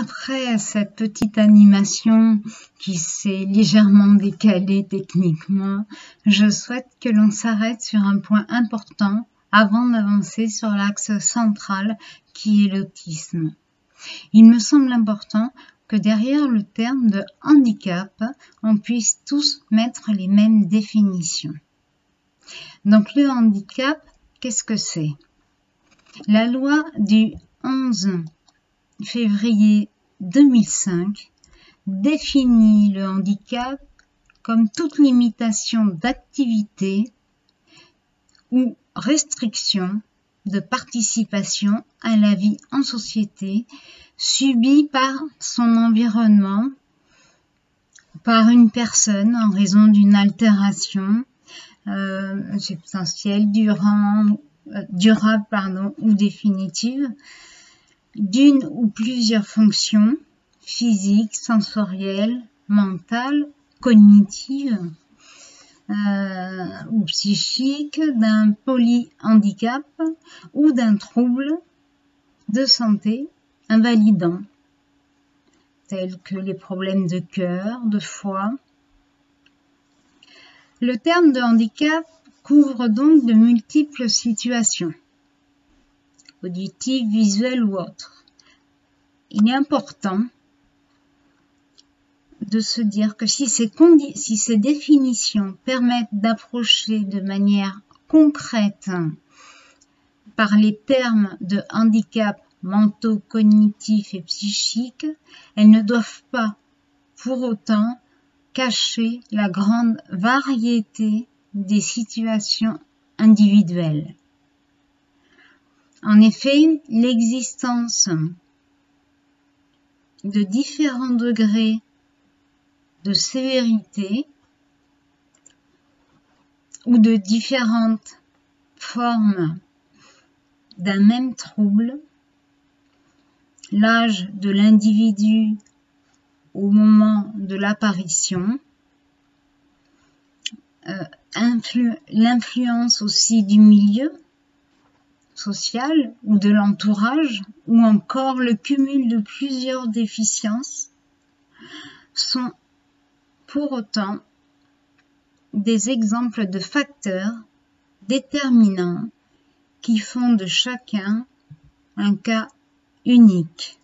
après cette petite animation qui s'est légèrement décalée techniquement, je souhaite que l'on s'arrête sur un point important avant d'avancer sur l'axe central qui est l'autisme. Il me semble important que derrière le terme de handicap, on puisse tous mettre les mêmes définitions. Donc le handicap, qu'est-ce que c'est? La loi du 11 février 2005 définit le handicap comme toute limitation d'activité ou restriction de participation à la vie en société subie par son environnement, par une personne en raison d'une altération substantielle, durable ou définitive, d'une ou plusieurs fonctions physiques, sensorielles, mentales, cognitives ou psychiques, d'un polyhandicap ou d'un trouble de santé invalidant, tels que les problèmes de cœur, de foie. Le terme de handicap couvre donc de multiples situations, auditives, visuelles ou autres. Il est important de se dire que si ces définitions permettent d'approcher de manière concrète par les termes de handicap mentaux, cognitifs et psychiques, elles ne doivent pas pour autant cacher la grande variété des situations individuelles. En effet, l'existence de différents degrés de sévérité ou de différentes formes d'un même trouble, l'âge de l'individu au moment de l'apparition, l'influence aussi du milieu social ou de l'entourage, ou encore le cumul de plusieurs déficiences, sont pour autant des exemples de facteurs déterminants qui font de chacun un cas unique.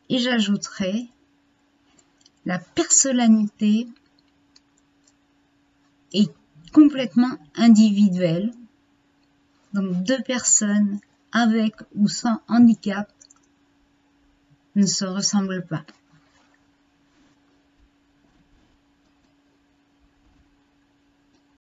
Et j'ajouterai, la personnalité est complètement individuelle. Donc deux personnes avec ou sans handicap ne se ressemblent pas.